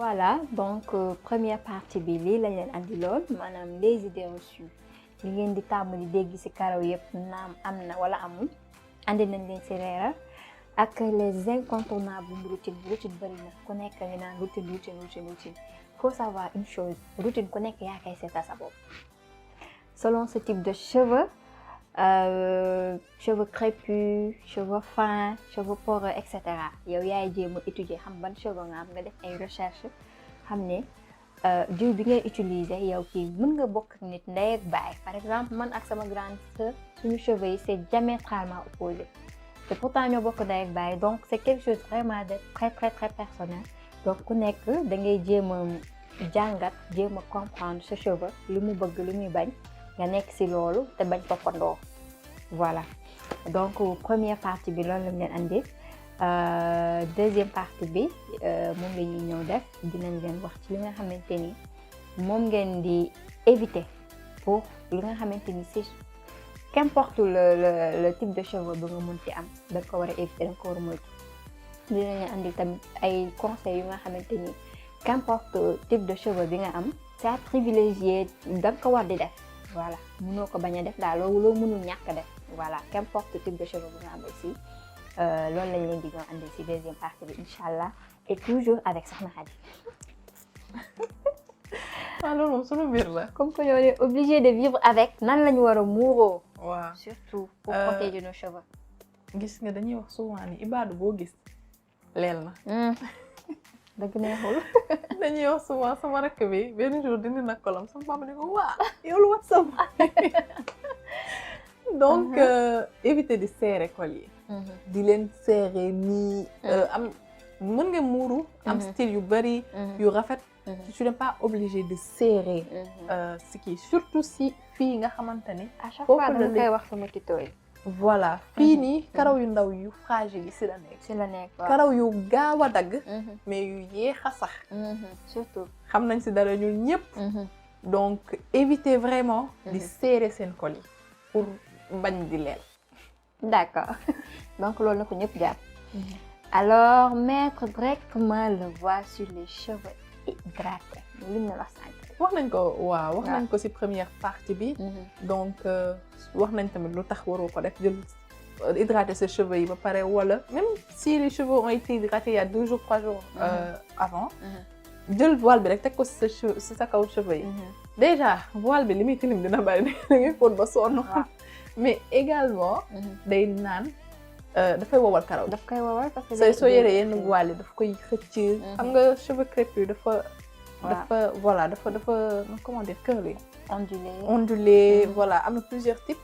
voilà donc première partie bi lii lañ leen andi lool maanaam les idées reçues li ngeen di tàmm di dégg ci karaw yëpp naam am na wala amul andi nañ leen ci leeral ak les incontournables routine bëri na ku nekk ngi naan routine faut savoir une chose routine ku nekk yaa koy seetal sa bopp selon ce type de cheveux cheveux crépus cheveux fins cheveux poreux et cetera yow yaay jéem a étudier xam ban cheveux nga am nga def ay recherche xam ne diw bi ngay utiliser yow kii mën nga bokk ak nit ndey ak baay par exemple man ak sama grande sœur suñu cheveux yi c'est diamétralement opposé te pourtant ñoo bokk ndey ak baay donc c'est quelque chose vraiment de très personnel donc ku nekk da ngay jéem a jàngat jéem a comprendre ce cheveux li mu bëgg li muy bañ nga nekk ci loolu te bañ toppandoo voilà donc première partie bi loolu lañ leen andi deuxième partie bi moom la ñuy ñëw def dinañ leen wax ci li nga xamante ni moom ngeen di éviter pour li nga xamante ni c'est qu'importe le type de cheveux ba nga mën ci am da nga ko war a éviter da nga ko war a moytu dinañ leen andi tamit ay conseils yu nga xamante ni qu'importe type de cheveux bi nga am c'est à privilégier da nga ko war di def voilà mënoo ko bañ a def daal loo mënul ñàkk def voilà qu'importe type de cheveux bi nga am aussi loolu lañ leen di ñoo andi ci deuxième partie bi incha allah et toujours avec Soxna Khady. waaw loolu moom sunu mbir la. comme que ñoo est obligé de vivre avec nan la ñu war a muuroo. waaw surtout pour protéger nos cheveux. gis nga dañuy wax souvent ni ibaadu boo gis leel na. dëgg neexul. dañuy wax souvent sama rakk bi benn jour dindi na kolam sama papa ne ko waa yow lu wat sama. donc éviter di serrer col yi. di leen serrer nii. am mën nga muuru. am style yu bari. yu rafet. tu n'es pas obligé de serrer. ce qui surtout si fii nga xamante ni. à chaque fois dama koy wax sama tuto yi. voilà fii nii karaw yu ndaw yu fragile yi ci la nekk. ci la nekk waaw karaw yu gaaw a dagg. mais yu yéex a sax. surtout xam nañ ci dara ñun ñëpp. donc éviter vraiment. di serrer seen col yi pour bañ di leel. d'accord donc loolu na ko ñëpp jàpp. alors mettre directement le voile sur les cheveux hydratés li ñu wax sànq. wax nañ ko waaw wax nañ ko ci première partie bi. donc wax nañ tamit lu tax waroo ko def jël hydrater ses cheveux yi ba pare wala même si les cheveux ont été hydratés il y a 2 jours 3 jours avant. jël voile bi rek teg ko ci sa kaw cheveux yi. déjà voile bi li muy tilim dina bari da ngay fóot ba sonn. mais également. day naan dafay wowal karaw. daf koy wowal parce que soo yoree yenn voile yi daf koy xëcc. xam nga cheveux crépus dafa voilà dafa comment dire curly. ondulé voilà am na plusieurs types.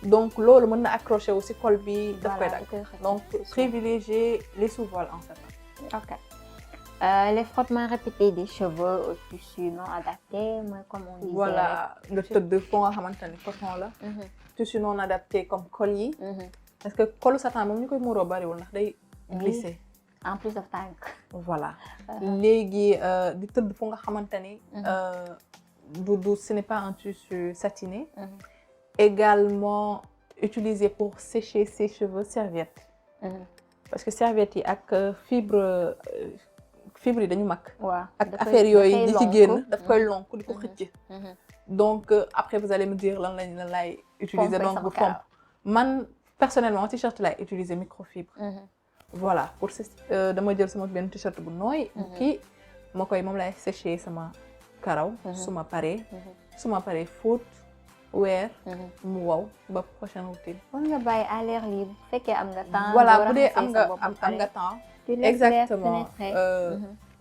donc loolu mën na accrocher aussi col bi. daf koy dagg donc privilégier les sous-voiles en fait. ok les frottements répétés des cheveux au tissu non adapté mooy comme on disait. voilà nga tëdd foo nga xamante ni coton la. tissu non adapté comme col yi. parce que colu satin moom ñu koy muuroo bariwul ndax day glisser. en plus of tànk. voilà léegi di tëdd fu nga xamante ni. ce n'est pas un tissu satiné. également utilisé pour sécher ses cheveux serviette. parce que serviette yi ak fibre yi dañu mag. waaw ak affaire yooyu di ci génn daf koy lonk di ko xëcc. donc après vous allez me dire lan laay utiliser donc bu fomp man personnellement t-shirt laay utiliser microfibre. voilà pour dama jël sama benn t-shirt bu nooy. kii moom laay sécher sama karaw. su ma paree fóot weer. mu wow ba prochaine routine. mën nga bàyyi à l'air libre bu fekkee am nga temps. voilà bu dee am nga temps. exactement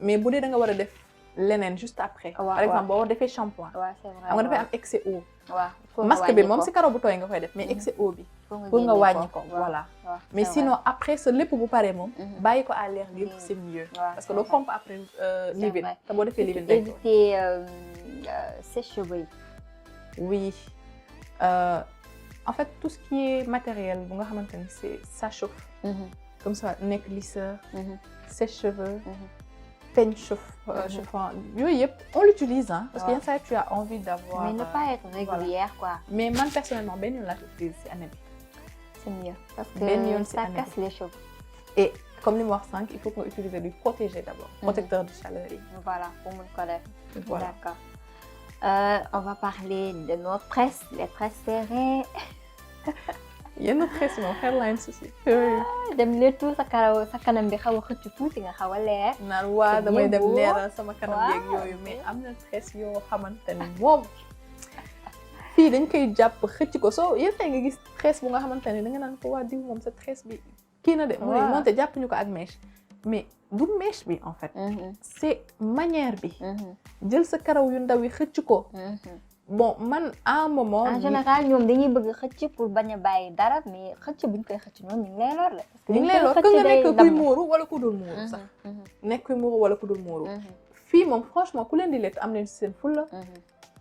mais bu dee da nga war a def leneen juste après. par exemple boo defee shampoing. waaw c'est vrai xam nga dafay am excès eau. waaw masque bi moom si karaw bu tooy nga koy def mais excès eau bi. pour nga wàññi ko voilà. mais sinon après sa lépp bu paree moom. bàyyi ko à l'air libre c'est mieux. parce que doo fomp après leave-in te boo defee leave-in day éviter sèche-cheveux yi. oui en fait tout ce qui est matériel bu nga xamante ni ça chauffe. comme ça nekk lisseur. sèche-cheveux. peigne chauffant yooyu yëpp on l'utilise hein. parce que yenn saa tu as envie d'avoir. mais ne pas être régulière quoi. mais man personnellement benn yoon laa ko utiliser ci année bi. c'est mieux parce que ça casse les cheveux. et comme li ma wax sànq il faut nga utiliser du protégé d'abord protecteur de chaleur yi voilà pour mun ko def voilà d'accord on va parler de nos tresses les tresses serrées yenn tresses moom hairline aussi dem léttu sa karaw sa kanam bi xaw a xëcc tuuti nga xaw a leer naan waa damay dem leeral sama kanam yeeg yooyu mais am na tresses yoo xamante ni moom fii dañ koy jàpp xëcc ko soo yenn nga gis tresse bu nga xamante ne da nga naan ko waa diw moom sa tresse bi kii na de mu ne moonte jàpp ñu ko ak mèche mais du mèche bi en fait c'est manière bi jël sa karaw yu ndaw yi xëcc ko bon man à un moment en général ñoom dañuy bëgg xëcc pour bañ a bàyyi dara mais xëcc buñ koy xëcc ñoom ñu ngi lay lor la ñu ngi lay lor que nga nekk kuy muuru wala ku dul muuru sax nekk kuy muuru wala ku dul muuru fii moom franchement ku leen di lekk am leen ci seen fulla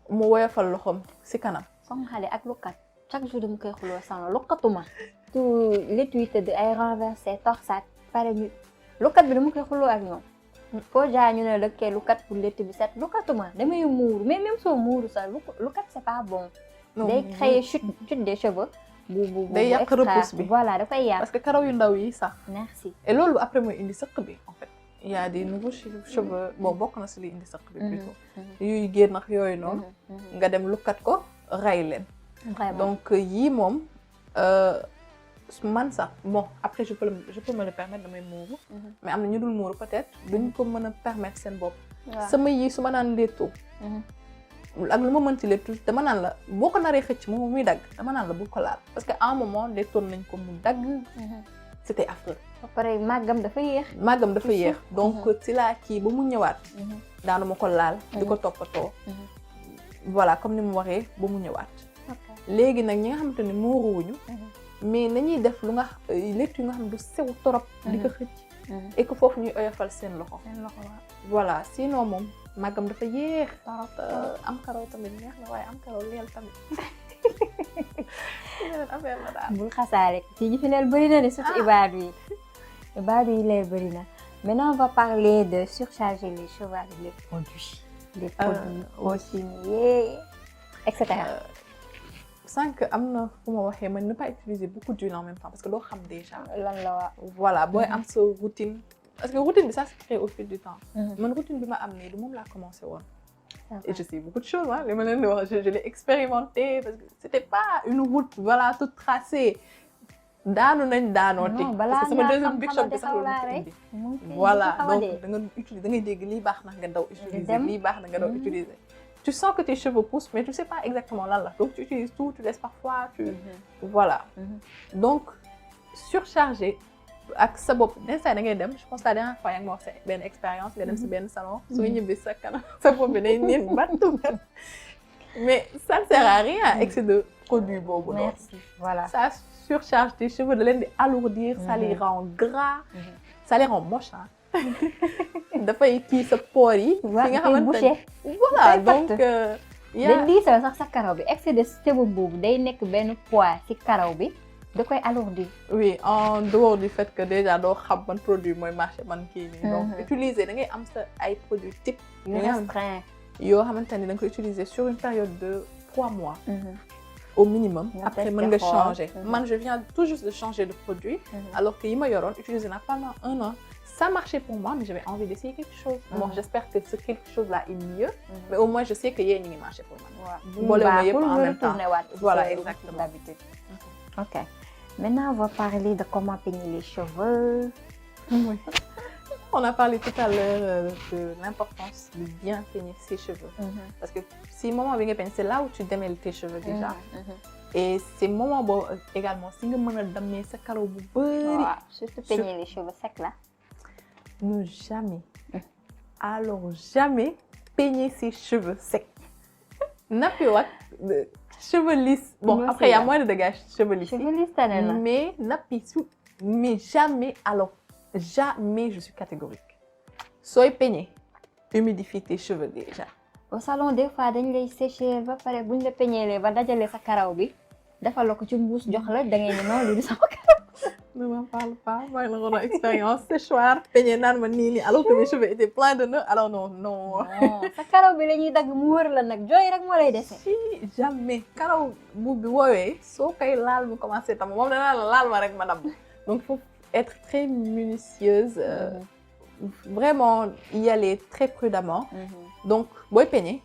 mu woyofal loxoom si kanam sama xale ak lukat chaque jour dama koy xuloo sama lukatuma tout l'étude de ay renversé torsade pare ñu lukat bi dama koy xuloo ak ñoom foo jaa ñu ne lëkkee lukat pour létt bi set lukatuma damay muuru mais même soo muuru sax lukat c'est pas bon day créer chute des cheveux bu day yàq repousse bi voilà dafay yàq parce que karaw yu ndaw yi sax merci et loolu après mooy indi sëq bi en fait il y a des nouveaux cheveux bon bokk na si li indi sëq bi plutôt yuy génn ak yooyu noonu nga dem lukat ko ray leen donc yii moom man sax bon après je peux me le permettre damay muuru mais am na ñu dul muuru peut-être duñ ko mën a permettre seen bopp sama yii su ma naan léttu ak lu ma mënti léttu dama naan la boo ko naree xëcc moom muy dagg dama naan la bul ko laal parce que à un moment léttoon nañ ko mu dagg c'était affreux ba pare màggam dafa yéex donc ci laa kii ba mu ñëwaat daanu ma ko laal di ko toppatoo voilà comme ni mu waxee ba mu ñëwaat léegi nag ñi nga xamante ne muuruwuñu mais nañuy def lu nga létt yu nga xam ne du sew torop di ko xëcc et que foofu ñuy oyofal seen loxo voilà sinon moom màggam dafa yéex am karaw tamit neex na waaye am karaw leel tamit affaire la daal bul xasaale ci ñi fi leel bëri na de surtout ibaadu yi leel bëri na maintenant on va parler de surcharger les cheveux avec les produits chimiques etc sànq am na fu ma waxee man ne pas utiliser beaucoup d'huile en même temps parce que doo xam déjà lan la waa voilà booy am sa routine parce que routine bi ça se crée au fil du temps man routine bi ma am nii du moom laa commencé woon et je sais beaucoup de choses li ma leen di wax je l'ai expérimenté parce que c'était pas une route voilà toute tracée daanu nañ daanooti parce que sama deuxième big shop bi sax loolu ko indi voilà donc da nga utiliser da ngay dégg lii baax na nga daw utiliser lii baax na nga daw utiliser tu sens que tes cheveux poussent mais tu sais pas exactement lan la donc tu utilises tout tu laisses parfois voilà donc surcharger ak sa bopp da ngay dem je pense que la dernière fois yaa ngi ma wax benn expérience nga dem si benn salon soo ñibbi sa kanam sa bopp bi day niin battu mais ça ne sert à rien excès de produit boobu noonu merci voilà ça surcharge tes cheveux da leen di alourdir ça les rend gras ça les rend moches dafay kii sa pores yi fi nga xamante ne voilà donc day diisal sax sa karaw bi excès de sébum boobu day nekk benn poids ci karaw bi da koy alourdir oui en dehors du fait que déjà doo xam ban produit mooy marché man kii nii donc utiliser da ngay am sa ay produits type yoo xamante ni da nga koy utiliser sur une période de 3 mois au minimum après mën nga changer man je viens tout juste de changer de produit alors que yi ma yoroon utiliser naa pendant 1 an ça marchait pour moi mais j'avais envie d'essayer quelque chose bon j'espère que ce quelque chose là est mieux mais au moins je sais que yéen ñi ngi marché pour man boole ma yëpp en même temps voilà exactement d'habitude ok maintenant on va parler de comment peigner les cheveux oui. On a parlé tout à l'heure de l'importance de bien peigner ses cheveux parce que si moment bi nga peigner c'est là où tu démêles tes cheveux déjà et c'est moment boobu également si nga mën a dammee sa karaw bu bëri surtout peigner les cheveux secs là ne jamais peigner ses cheveux secs nappi wak cheveux lisses bon après il y a moins de dégâts cheveux lisses mais nappi mais jamais alors jamais je suis catégorique sooy peigner humidifie tes cheveux déjà au salon des fois dañ lay sécher ba pare buñ la peigner ba dajale sa karaw bi defal la ko ci mbuus jox la da ngay ne non lii du sama karaw ne m'en parle pas mooy la woon expérience séchoir peigner naan ma nii alors que mes cheveux étaient pleins de nœuds alors non sa karaw bi la ñuy dagg mu wër la nag jooy rek moo lay dese si jamais karaw bu bi woowee soo koy laal mu commencé tam moom danaa la laal ma rek ma damm donc foofu être très minutieuse, vraiment y aller très prudemment. Donc booy peigner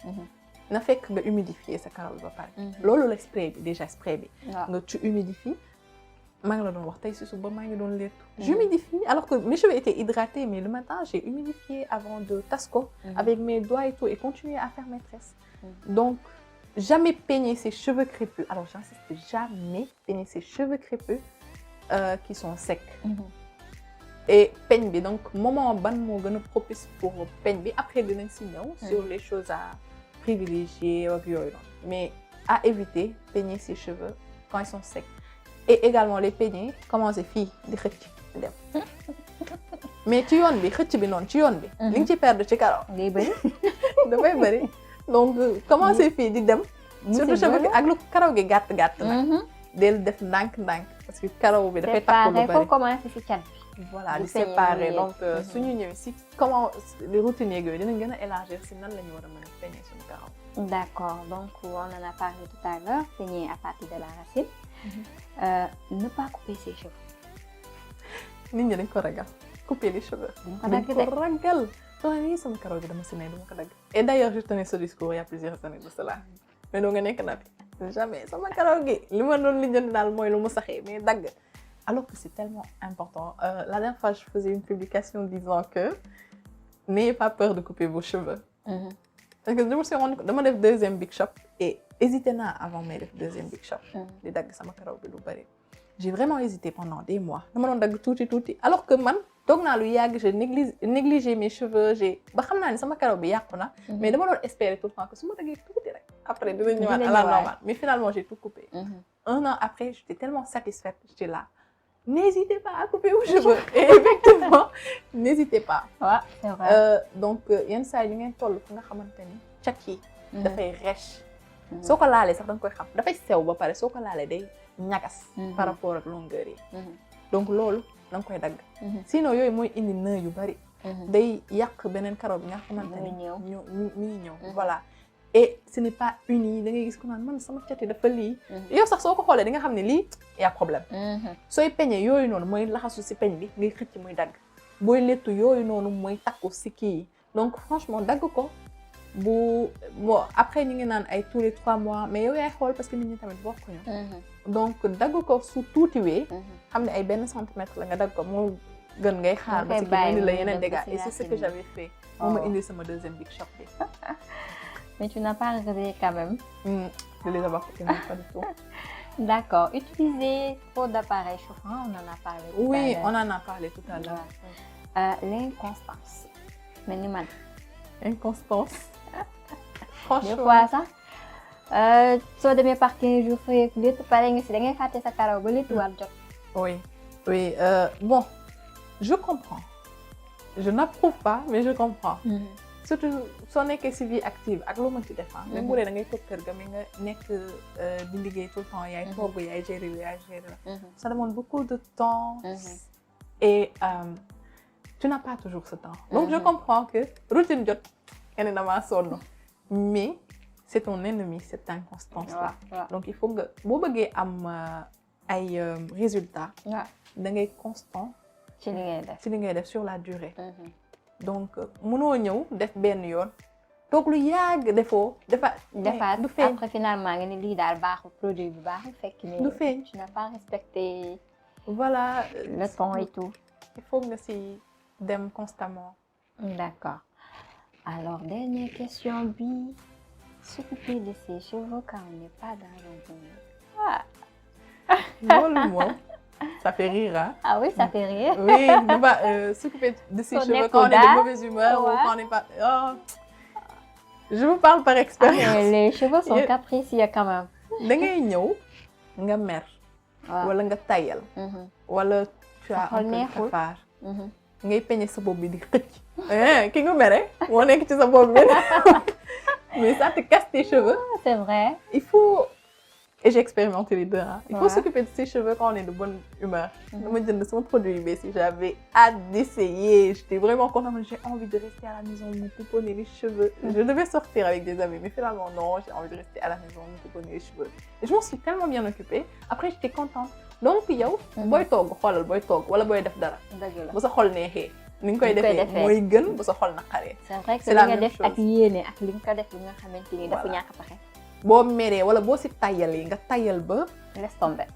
na fekk nga humidifier sa karaw bi ba pare. loolu la spray bi déjà spray bi. nga tu humidifies. maa ngi la doon wax tey si suba maa ngi doon lettu. J'humidifie alors que mes cheveux étaient hydratés mais le matin j'ai humidifié avant de tas ko avec mes doigts et tout et continuer à faire mes tresses. Donc jamais peigner ses cheveux crépus. Alors j'insiste, jamais peigner ses cheveux crépus qui sont secs. Et peigne bi donc moment ban moo gën a propice pour peigne bi après dinañ si ñëw sur les choses à privilégier ak yooyu noonu. Mais à éviter peigner ses cheveux quand ils sont secs. Et également les peigner commencer fii di xëcc di dem mais ci yoon bi xëcc bi noonu ci yoon bi. li nga ci perdre ci karaw. day bëri dafay bëri donc commencer fii di dem. surtout cheveux ak lu karaw gi gàtt gàtt nag. del def ndànk-ndànk parce que karaw bi dafay takku lu bëri. faut commencer ci cat bi. voilà di séparer donc suñu ñëwee si comment les routines yooyu dinañ gën a élargir si nan la ñu war a mën a peigner suñu karaw. D'accord, donc on en a parlé tout à l'heure, peigner à partir de la racine. Ne pas couper ses cheveux. nit ñi dañ ko ragal couper les cheveux. dañ ko ragal. soo nii sama karaw gi dama si ne dama ko dagg. Et d'ailleurs je tenais ce discours il y a plusieurs années de cela mais doo nga nekk na fi jamais sama karaw gi li ma doon lijjanti daal mooy lu mu saxee mais dagg. Alors que c'est tellement important. La dernière fois je faisais une publication disant que n'ayez pas peur de couper vos cheveux. Parce que je me suis rendu compte dama def deuxième big shop et hésité naa avant may def deuxième big shop. di dagg sama karaw bi lu bari. J'ai vraiment hésité pendant des mois dama doon dagg tuuti alors que man toog naa lu yàgg j'ai négligé mes cheveux ba xam naa ne sama karaw bi yàqu na. mais dama doon espérer tout le temps que su ma daggee tuuti rek après dina ñëwaat à la normale. Mais finalement j'ai tout coupé. Un an après j'étais tellement satisfaite, j'étais là. N'hésitez pas à couper vos cheveux. Et effectivement, n'hésitez pas. Ouais, c'est vrai. Donc yenn saa yi ñu ngeen toll fu nga xamante ni cat yi dafay rêche. soo ko laalee sax da nga koy xam dafay sew ba pare soo ko laalee day ñagas. par rapport ak longueur yi. donc loolu da nga koy dagg. sinon yooyu mooy indi nœud yu bari. day yàq beneen karaw bi nga xamante ni mi ngi ñëw. Voilà. Et ce n'est pas uni da ngay gis ko naan man sama cat yi dafa lii. yow sax soo ko xoolee di nga xam ne lii y a problème. sooy peñe yooyu noonu mooy laxasu si peñ bi ngay xëcc muy dagg. booy lettu yooyu noonu mooy takku si kii yi donc franchement dagg ko bon après ñu ngi naan ay tous les 3 mois mais yow yaay xool parce que nit ñi tamit bokkuñu. donc dagg ko su tuuti wee. xam ne ay benn centimètre la nga dagg ko moo gën ngay xaar. parce que indi la yeneen dégâts et c'est ce que j'avais fait. moo ma indi sama deuxième big shop bi. Mais tu n'as pas regretté quand même. De les avoir coupés, pas du tout. D'accord. Utiliser trop d'appareils chauffants, on en a parlé tout à l'heure. Oui, on en a parlé tout à l'heure. L'inconstance. Mais ni man. Inconstance. Franchement. Des fois ça. Soo demee par 15 jours fay létt pare nga si da ngay fàtte sa karaw ba létt war jot. Oui. Bon, je comprends. Je n'approuve pas, mais je comprends. Surtout soo nekkee si vie active ak loo mën ci def même bu dee da ngay toog kër ga mais nga nekk di liggéey tout le temps yaay togg yaay gérer ça demande beaucoup de temps et tu n'as pas toujours ce temps donc je comprends que routine jot nga ne damaa sonn mais c'est ton ennemi cette inconstance là donc il faut nga boo bëggee am ay résultats da ngay constant ci li ngay def sur la durée. Donc mënoo ñëw def benn yoon toog lu yàgg defaat du feeñ après finalement nga ni lii daal baaxul produit bi baaxul fekk ni du feeñ tu n'as pas respecté voilà le temps et tout. Il faut nga si dem constamment. D'accord. Alors dernière question bi s'occuper de ses cheveux quand on n'est pas dans un bon loolu moom ça fait rire, hein? Ah oui, ça fait rire. Oui, on va s'occuper de ses cheveux quand on est de mauvaise humeur ou quand on n'est pas... Oh. Je vous parle par expérience. Les cheveux sont capricieux quand même. Da ngay ñëw nga mer. Wala nga tayal. Wala tu as un peu de cafard. Ngay peñe sa bopp bi di xëcc. Ki nga mere moo nekk ci sa bopp bi. Mais ça te casse tes cheveux. C'est vrai. Il faut... Et j'ai expérimenté les deux. Hein. Il faut s'occuper de ses cheveux quand on est de bonne humeur. Moi, je me produit si j'avais hâte d'essayer. J'étais vraiment contente. J'ai envie de rester à la maison, me couponner les cheveux. Je devais sortir avec des amis, mais finalement, non. J'ai envie de rester à la maison, me couponner les cheveux. Et je m'en suis tellement bien occupée. Après, j'étais contente donc yow booy togg xoolal booy togg wala booy def dara dëgg la bu sa xol neexee ni nga koy Ni nga koy defee defee. mooy gën bu sa xol naqaree c'est vrai que c'est li la nga même def ak chose. yéene ak li nga ko def li nga xamante ni dafa Voilà. ñàkk pexe boo meree wala boo si tayalee nga tayal ba laisse tomber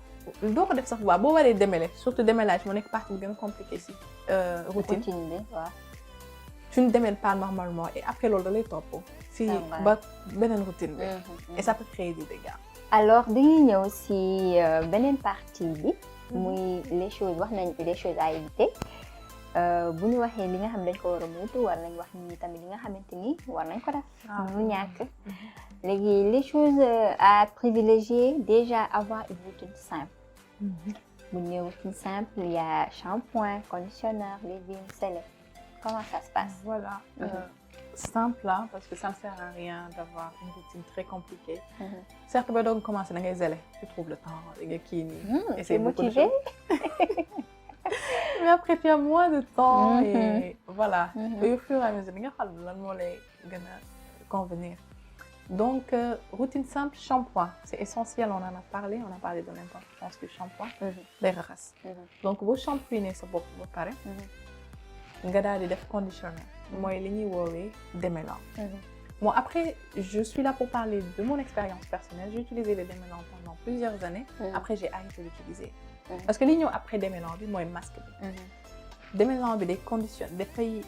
doo ko def sax bu boo waree démêler surtout démêlage moo nekk partie bi gën a compliqué si routine routine bi waaw tu ne démêles pas normalement et après loolu da lay topp si C'est vrai. ba beneen routine bi et ça peut créer des dégâts. alors dañuy ñëw si beneen partie bi muy les choses wax nañ les choses à éviter bu ñu waxee li nga xam dañ ko war a moytu war nañ wax nit ñi tamit li nga xamante ni war nañ ko def mënu ñàkk léegi les choses à privilégier déjà avoir une routine simple bu ñu nee routine simple il y a shampoing conditionneur leave-in scellé comment ça se passe Voilà. Simple là, parce que ça ne sert à rien d'avoir une routine très compliquée. Certes, bah, donc commencer à zèle, tu trouves le temps, les gars qui et c'est motivé. Mais après, tu as moins de temps et voilà. Et au fur et à mesure, tu vas convenir. Donc, routine simple, shampoing. C'est essentiel, on en a parlé de l'importance du shampoing, des races. Donc, vos shampoings, c'est beaucoup, vous parlez. Nga daal di def conditionneur mooy li ñuy woowee démêlant. Bon après je suis là pour parler de mon expérience personnelle. J'ai utilisé les démêlants pendant plusieurs années. Après j'ai arrêté d'utiliser parce que li ñëw après démêlant bi mooy masque bi. Démêlant bi day conditionne dafay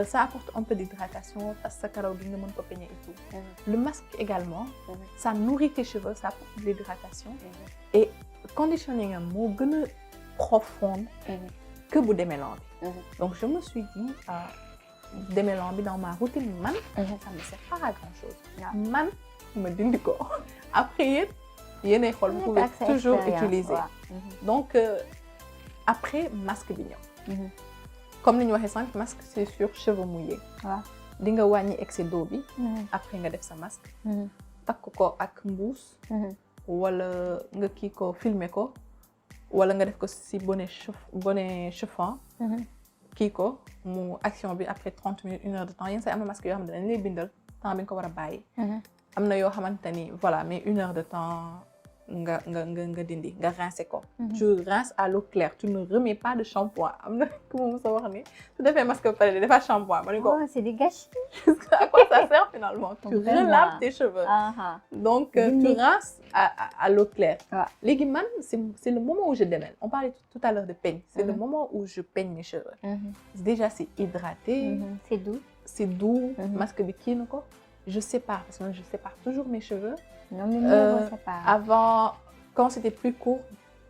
ça apporte un peu d'hydratation parce que sa karaw bi nga mën ko peigner et tout. Le masque également ça nourrit tes cheveux, ça apporte de l'hydratation et conditioning am moo gën a profonde que bu démêlant bi. Donc je me suis dit démêlant bi dans ma routine man ça me sert pas à grand chose man ma dindi ko après yéenay xool vous pouvez toujours utiliser donc après masque bi ñëw comme ni ñu waxee sànq masque c'est sur cheveux mouillés di nga wàññi excès d'eau bi après nga def sa masque takk ko ak mbuus wala nga kii ko filmer ko wala nga def ko si bonnet chiffon kii ko mu action bi après 30 minutes 1 heure de temps yenn saa am na masque yoo xamante ne dañ lay bindal temps bi nga ko war a bàyyi am na yoo xamante ni voilà mais 1 heure de temps nga dindi nga rincer ko tu rinces à l'eau claire tu ne remets pas de shampoing am na ku ma mos a wax ni su defee masque ba pare dafa shampoing ma ni ko c'est du gâchis à quoi ça sert finalement tu relaves tes cheveux donc tu rinces à l'eau claire léegi man c'est le moment où je démêle on parlait tout à l'heure de peigne c'est le moment où je peigne mes cheveux déjà c'est hydraté c'est doux masque bi kii na ko je sépare parce que je sépare toujours mes cheveux avant quand c'était plus court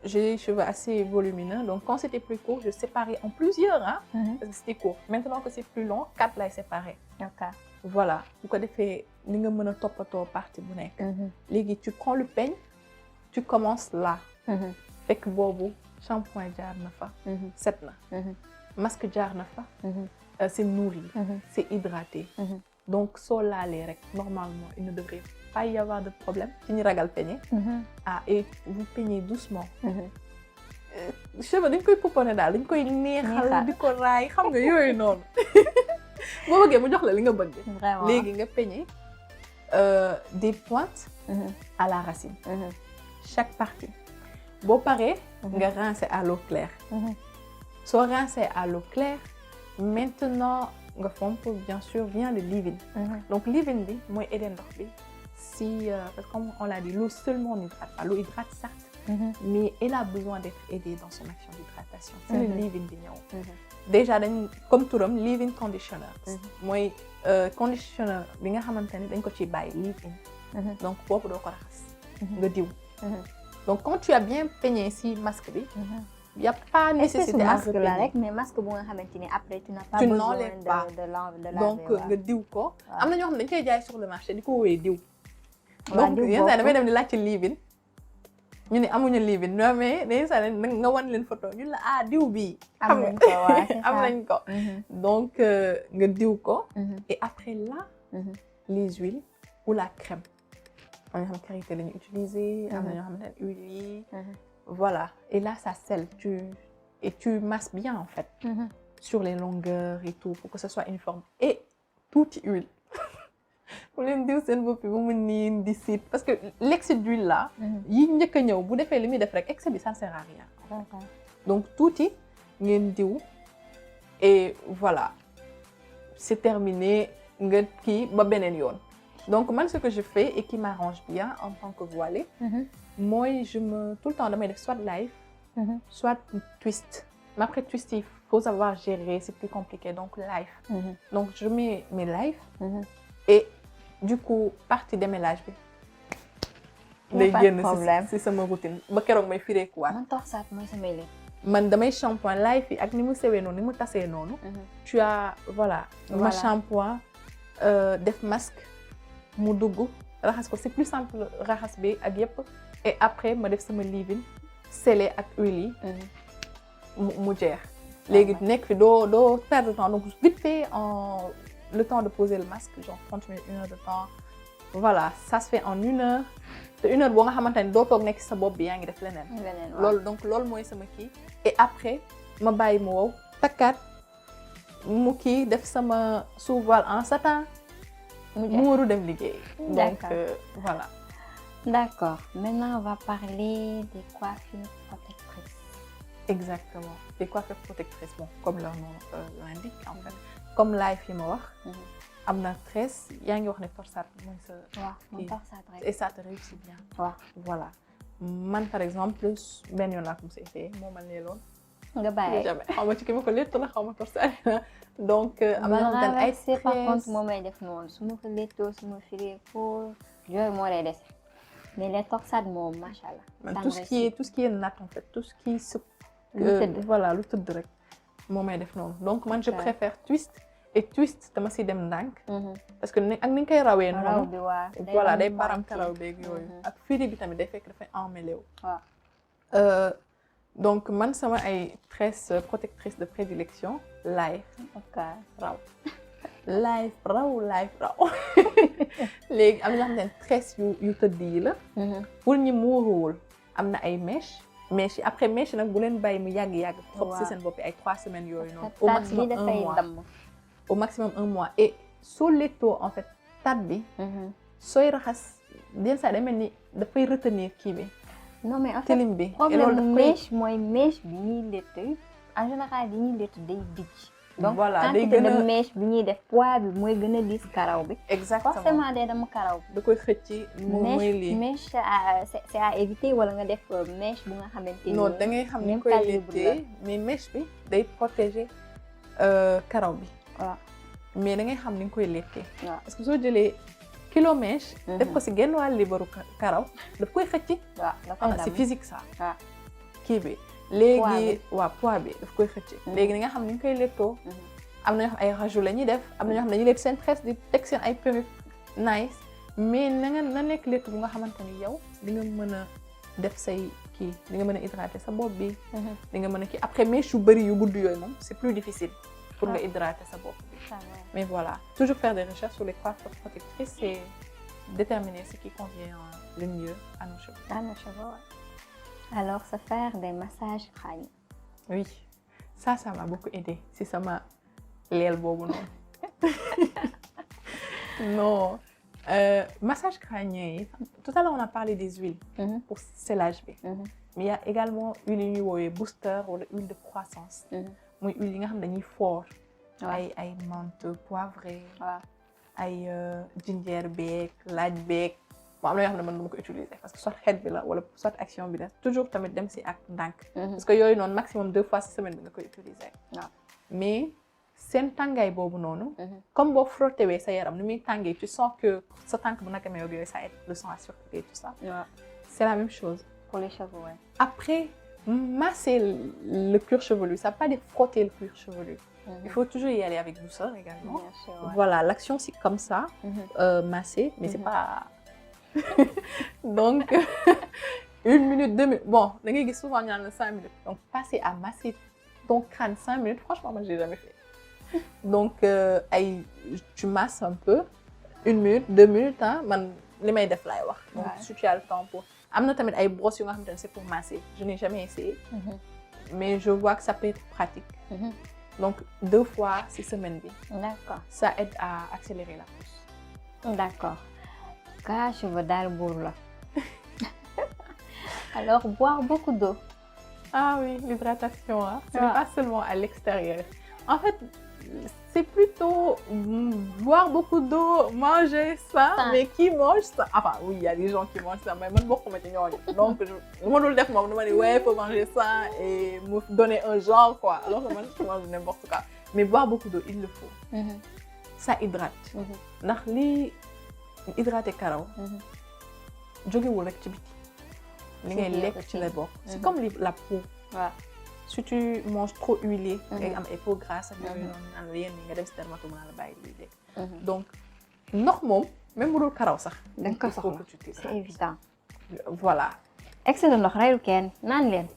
j'ai des cheveux assez volumineux donc quand c'était plus court je séparais en plusieurs parce que c'était court maintenant que c'est plus long 4 lay séparer voilà bu ko defee ni nga mën a toppatoo partie bu nekk léegi tu prends le peigne tu commences là fekk boobu shampoing jaar na fa set na masque jaar na fa c'est nourri c'est hydraté donc soo laalee rek normalement il ne devrait pas y avoir de problème ci ñu ragal peigner et vous peignez doucement cheveux dañ koy pouponner daal dañ koy neexal di ko raay xam nga yooyu noonu boo bëggee mu jox la li nga bëgg léegi nga peigner des pointes à la racine chaque partie boo paree nga rincer à l'eau claire soo rincer à l'eau claire maintenant nga fomp bien sûr vient le leave-in donc leave-in bi mooy aider ndox bi si parce que comme on l'a dit l'eau seulement n'hydrate pas l'eau hydrate certes mais elle a besoin d'être aidée dans son action d'hydratation c'est le leave-in bi ñëw déjà dañ comme turam leave-in conditioner mooy conditioner bi nga xamante ni dañ ko ci bàyyi leave-in donc boobu doo ko raxas nga diw donc quand tu as bien peigné si masque bi il y a pas nécessité à masque la rek mais masque bu nga xamante ni après tu n'as pas besoin de laver donc nga diw ko am na ñoo xam ne dañ koy jaay sur le marché di ko wooyee diw donc yenn saa damay dem di laajte leave-in ñu ne amuñu leave-in mais yenn saa nga wan leen photo ñu la diw bii am nañ ko donc nga diw ko et après là les huiles ou la crème am na ñoo xam karité la ñu utiliser am na ñoo xam ne huile yi voilà et là ça scelle tu masses bien en fait sur les longueurs et tout pour que ce soit uniforme et tuuti huile bu leen diw seen bopp bi bu mu niin di siit parce que l'excès d'huile là yi njëkk a ñëw bu defee li muy def rek excès bi ça ne sert à rien donc tuuti ngeen diw et voilà c'est terminé nga kii ba beneen yoon donc man ce que je fais et qui m'arrange bien en tant que voilée mooy tout le temps damay def soit live soit twist mais après twist il faut savoir gérer c'est plus compliqué donc live donc je mets mes live et du coup partie démêlage bi day génn si sama routine ba keroog may fireekuwaat man torsaat mooy samay lépp man damay shampoing live yi ak ni mu sewee noonu ni mu tasee noonu tu as voilà ma shampoing def masque mu dugg raxas ko c'est plus simple raxas bi ak yépp et après ma def sama leave-in scellé ak huile yi mu jeex léegi nekk fi doo perdre de temps donc vite fait le temps de poser le masque genre 30 minutes 1 heure de temps voilà ça se fait en 1 heure te 1 heure boo nga xamante ni doo toog nekk sa bopp bi yaa ngi def leneen loolu donc loolu mooy sama kii et après ma bàyyi mu wow takkaat mu kii def sama sous-voile en satin mu waru dem liggéey donc voilà d'accord maintenant on va parler des coiffures protectrices exactement des coiffures protectrices bon comme leur nom l'indique en fait comme live yi ma wax am na tresse yaa ngi wax ne torsade mooy sa waaw torsade rek et ça te réussit bien waaw voilà man par exemple benn yoon laa ko mos a essayé moo ma neeloon nga bàyyi jamais xaw ma ci ki ma ko létt la xaw ma torsade donc am na ay tresses par contre moo may def noonu su ma ko léttoo su ma firee ko yooyu moo lay dese mais les torsades moom macha allah tout ce qui est natte en fait tout ce qui se voilà lu tëdd rek moo may def noonu donc man je préfère twist et twist dama si dem ndànk parce que ak ni nga koy rawee noonu voilà day baram karaw beeg yooyu ak firi bi tamit day fekk dafay emmêlé wu donc man sama ay tresses protectrices de prédilection live raw live raw léegi am na xam ne tresses yu tëdd yi la pour ñi muuruwul am na ay mèches yi après mèche nag bu leen bàyyi mu yàgg trop si seen bopp ay 3 semaines yooyu noonu au maximum 1 mois au maximum 1 mois et soo lettoo en fait tat bi sooy raxas den saa day mel ni dafay retenir kii bi non mais en fait tilim bi problème mèche mooy mèche bi ñuy lett en général yi ñuy lett day dijj donc voilà day quantité de mèche bi ñuy def poids bi mooy gën a diis karaw bi exactement forcément day dama karaw bi da koy xëcc mooy lii mèche c'est à éviter wala nga def mèche bu nga xamante ni non da ngay xam ni koy lettee mais mèche bi day protéger karaw bi waaw mais da ngay xam ni nga koy lettee waaw parce que soo jëlee kilo mèche def ko si genn wàll libaru karaw daf koy xëcc waaw c'est physique ça waaw kii bi léegi waaw poids bi daf koy xëcc léegi ni nga xam ni nga koy lettoo am na ñoo xam ay rajout la ñuy def am na ñoo xam dañuy lett seen tresse di teg seen ay perruque nice mais na nekk lett bu nga xamante ni yow di nga mën a def say kii di nga mën a hydrater sa bopp bi di nga mën a kii après mèche yu bëri yu gudd yooyu moom c'est plus difficile pour nga hydrater sa bopp bi mais voilà toujours faire des recherches sur les coiffures protectrices et déterminer ce qui convient le mieux à nos cheveux. Alors, se faire des massages crâniens. Oui, ça m'a beaucoup aidé. C'est ça m'a l'aile bobo non. Non, massage crânien. Tout à l'heure on a parlé des huiles pour sellage bi. Mais il y a également huile yu booster ou huile de croissance. Muy huile yi nga xam dañuy fort. ay menthe poivrée. ay ginger beeg laaj beeg. bon am na yoo xam ne man dama ko utiliser parce que soit xeet bi la wala soit action bi la toujours tamit dem si ak ndànk parce que yooyu noonu maximum 2 fois si semaine bi nga koy utiliser mais seen tàngaay boobu noonu comme boo frotté wee sa yaram ni muy tàngee tu sens que sa tànk bu naka mee yooyu ça aide le sang à circuler tout ça c'est la même chose pour les cheveux après masser le cuir chevelu ça veut pas dire frotter le cuir chevelu il faut toujours y aller avec douceur également bien sûr, voilà l'action c'est comme ça masser mais c'est pas donc 1 minute 2 minutes bon da ngay gis souvent ñu naan la 5 minutes donc passer à masser ton crâne 5 minutes franchement moi j'ai jamais fait donc tu masses un peu 1 minute 2 minutes ah man li may def laay wax donc si tu as le temps pour am na tamit ay brosses yu nga xamante ne c'est pour masser je n'ai jamais essayé mais je vois que ça peut être pratique donc 2 fois 6 semaines bi d'accord ça aide à accélérer la pousse D'accord. Cas cheveux daal buur la. Alors, boire beaucoup d'eau. Ah oui, l'hydratation, hein. Ce Ah. n'est pas seulement à l'extérieur. En fait, c'est plutôt boire beaucoup d'eau, manger ça, Ça. mais qui mange ça? Enfin, oui, il y a des gens qui mangent ça, mais moi, je ne sais pas. Donc, moi, je me dis, ouais, il faut manger ça et me donner un genre, quoi. Alors que moi, je mange n'importe quoi. Mais boire beaucoup d'eau, il le faut. Ça hydrate. Ndax li hydraté karaw, jógewul rek ci biti. Li ngay lekk ci la bokk. C'est comme la peau. Ouais. Si tu manges trop huilé, ngay am ay peau grasse ak yooyu noonu naan la yenn yi nga dem si dermatologue naan la bàyyi huilé. Donc ndox moom même bu dul karaw sax. danga ko il faut soxla que tu t'hydrates. c'est évident. Voilà. excès de ndox reyul kenn naan leen.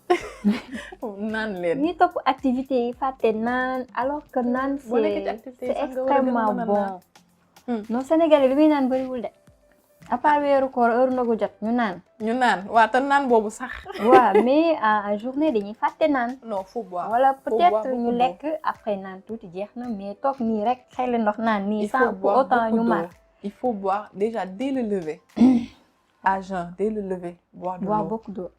naan leen. ñi topp activité yi fàtte naan alors que naan Boo nekkee ci activité yi c'est sax nga war a gën a extrêmement mën a bon. naan. non Sénégalais li muy naan bëriwul de. à part weeru koor heure ndogu jot ñu naan. ñu naan waaw te naan boobu sax. waaw mais en journée dañuy fàtte naan. non faut boire. wala peut-être boire ñu beaucoup lekk après naan tuuti jeex na mais toog nii rek xëy na ndox naan nii Il faut sans pour boire autant beaucoup ñu d'eau. mar. Il faut boire déjà dès le lever. À jeun, dès le lever, boire de boire l'eau. beaucoup d'eau.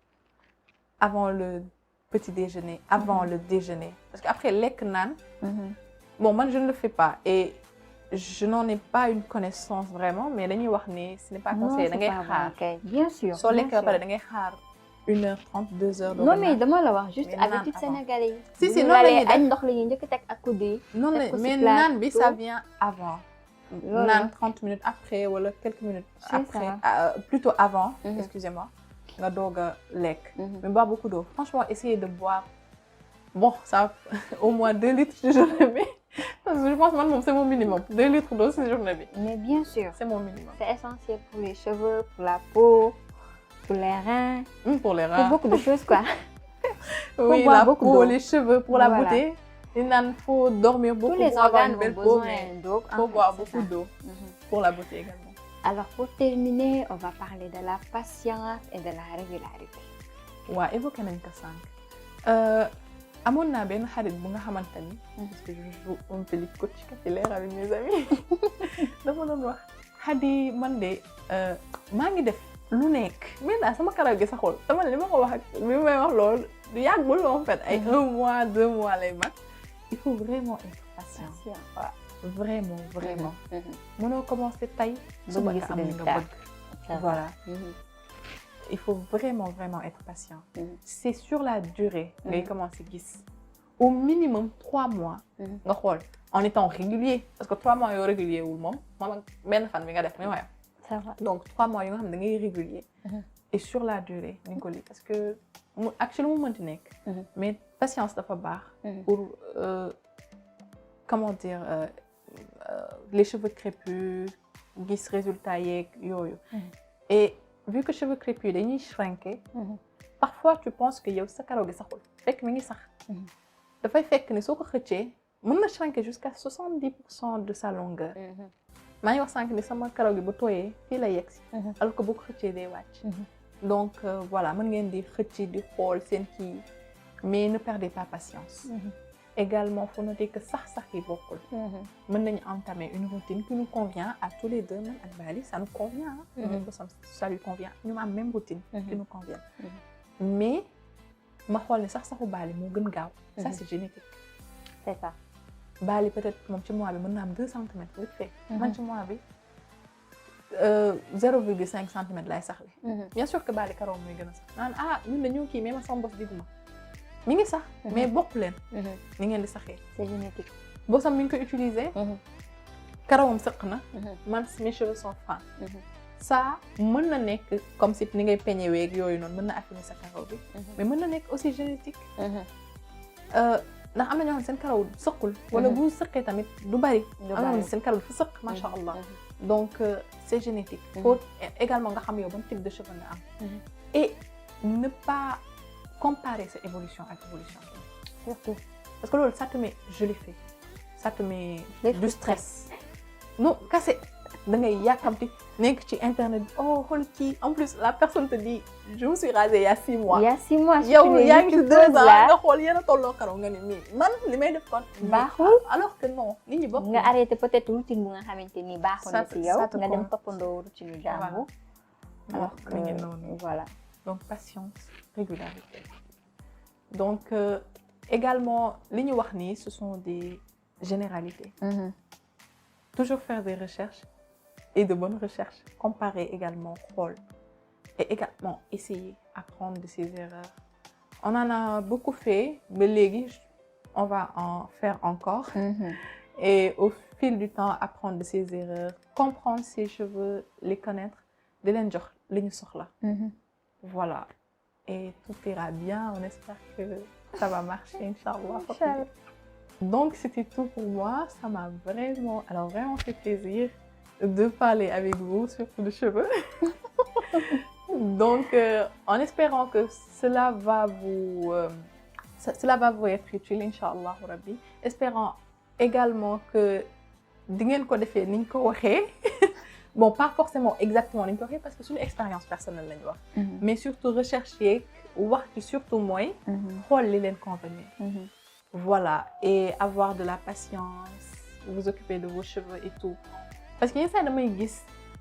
Avant le petit déjeuner, avant le déjeuner. Parce qu'après, lekk naan, bon, moi, je ne le fais pas. Et je n'en ai pas une connaissance vraiment, mais dañuy wax ni ce n'est pas conseillé. Da ngay xaar. Bien sûr. Soo bien lekk ba sûr. pare da ngay xaar 1h30, 2h. non mais dama la wax juste Mais habitude naan avant. sénégalais yi. Si, bu si, ñu noonu la ñuy lalee def. añ ndox la ñuy njëkk teg ak kuddu yi. Non, teg ko mais ci plat, naan bi, ça tout. vient avant. Voilà. Naan 30 minutes après, ou quelques minutes C'est après. ça. Plutôt avant, excusez-moi. Nga doog a lekk. Mais boire beaucoup d'eau. Franchement, essayez de boire. Bon, ça, au moins 2 litres de journée. Parce que je pense que c'est mon minimum. 2 litres d'eau par journée. mais bien sûr. C'est mon minimum. c'est essentiel pour les cheveux pour la peau pour les reins. Pour les pour reins. beaucoup de choses quoi. Oui, boire la beaucoup peau, d'eau. les cheveux, pour la Voilà. beauté. Il faut dormir beaucoup tous les pour avoir organes une ont belle peau, besoin mais d'eau. il faut boire beaucoup d'eau pour la beauté également. Alors pour terminer on va parler de la patience et de la régularité. waaw évoqué nañ ko sànq. amoon naa benn xarit bu nga xamante ni. parce que je joue un peu les coach capillaire avec mes amis. dama doon wax Xadi man de maa ngi def lu nekk. maintenant sama karaw gi saxul dama ne li ma ko wax ak li may wax loolu du yàggul en fait ay 1 mois 2 mois lay mag. il faut vraiment être patient. waaw vraiment vraiment. mënoo commencer tey. suba nga am li nga bëgg. voilà. Il faut vraiment être patient. C'est sur la durée ngay commencer gis. Au minimum 3 mois. nga xool en étant régulier. Parce que 3 mois yoo régulier wul moom ak benn fan bi nga def mais waaye. ça va Donc 3 mois yoo nga xam ne da ngay régulier. Et sur la durée ni nga ko lii parce que actuellement mu mënti nekk. mais patience dafa baax. pour comment dire les cheveux crépus gis résultat yeeg yooyu. Et vu que cheveux crépus dañuy shrinker. parfois tu penses que yow sa karaw gi saxul fekk mi ngi sax. dafay fekk ne soo ko xëccee mën na shrinker jusqu'à 70% de sa longueur. maa ngi wax sànq ni sama karaw gi bu tooyee fii la yegg si. alors que boo ko xëccee day wàcc. donc voilà mën ngeen di xëcc di xool seen kii mais ne perdez pas patience. Également, faut noter que sax yi bokkul. mën nañu entamer une routine qui nous convient à tous les deux même ak Bali ça nous convient. ça lui convient ñu am même routine. qui nous convient. mais ma xool ne saxu Bali moo gën gaaw. ça c'est génétique. c'est ça. Bali peut-être moom ci mois bi mën na am 2 centimètres vite fait. man ci mois bi 0,5 centimètres lay saxle. bien sûr que Bali karaw muy gën a sax naan ñun dañoo kii mais ma sama bos diguma mi ngi sax mais bokk leen. ni ngeen di saxee. c'est génétique. bosam mi ngi koy utiliser. karawam sëq na. man mes cheveux sont fins. ça mën na nekk comme si ni ngay peñe weeg yooyu noonu mën na affiner sa karaw bi. mais mën na nekk aussi génétique. ndax am na ñoo xam ne seen karaw sëqul. wala bu sëqee tamit du bari. am na ñoo xam ne seen karaw dafa sëq macha allah. donc c'est génétique. faut également nga xam yow ban type de cheveux nga am. et ne pas comparer sa évolution ak évolution. surtout parce que loolu ça te met je l'ai fait ça te met du stress. non kase da ngay yàkkamti nekk ci internet bi oh xool kii en plus la personne te dit je me suis rasée il y a 6 mois. il y a 6 mois yow yaa ngi ci 2 ans nga xool yéen a tolloo karaw nga ni mais man li may def kon baaxul alors que non nit ñi bokk nga arrêté peut-être routine bu nga xamante ni baaxul na ci yow nga dem toppandoo routine yu jàmbur alors que voilà donc patience régularité donc également li ñu wax nii ce sont des généralités toujours faire des recherches et de bonnes recherches comparer également xool et également essayer apprendre de ses erreurs on en a beaucoup fait mais léegi on va en faire encore et au fil du temps apprendre de ses erreurs comprendre ses cheveux les connaître di leen jox li ñu soxla voilà et tout ira bien on espère que ça va marcher inchallah donc c'était tout pour moi ça m'a vraiment fait plaisir de parler avec vous surtout de cheveux donc en espérant que cela va vous être utile inchallah rabbi espérant également que di ngeen ko defee ni ñu ko waxee bon pas forcément exactement ni ñu ko waxee parce que suñu expérience personnelle la ñu wax mais surtout rechercher wax ci surtout mooy xool li leen convenir voilà et avoir de la patience vous occuper de vos cheveux et tout parce que yenn saa damay gis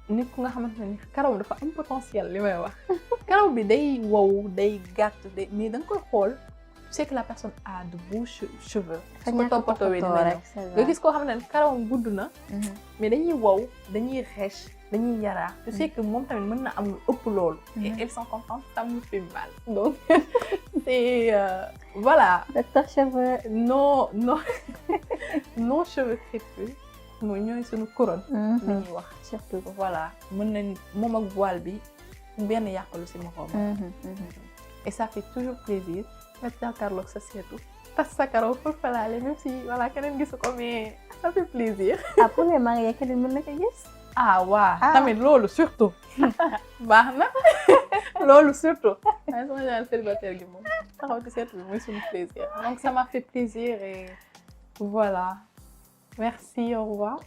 nit ku nga xamante ne karaw dafa am potentiel li may wax karaw bi day wow day gàtt day mais da nga koy xool tu sais que la personne a de beaux cheveux su ko toppatoowee dina ñëw nga gis koo xam ne karawam gudd na mais dañuy wow dañuy rêche dañuy yaraax tu sais que moom tamit mën na am lu ëpp loolu et elles sont contentes ça me fait mal donc c'est voilà docteur cheveux nos cheveux crépus mooy ñooy suñu couronne li ñuy wax surtout voilà mën nañ moom ak voile bi benn yàqalu si moroom et ça fait toujours plaisir nga jàkkaarloog sa seetu tas sa karaw pour falaale même si voilà keneen gisu ko mais ça fait plaisir ah pour les mariés keneen mën na ko gis ah waa tamit loolu surtout baax na loolu surtout waaye sama genre célibataire gi moom taxaw ci seetu bi mooy suñu plaisir donc ça m'a fait plaisir et voilà merci au revoir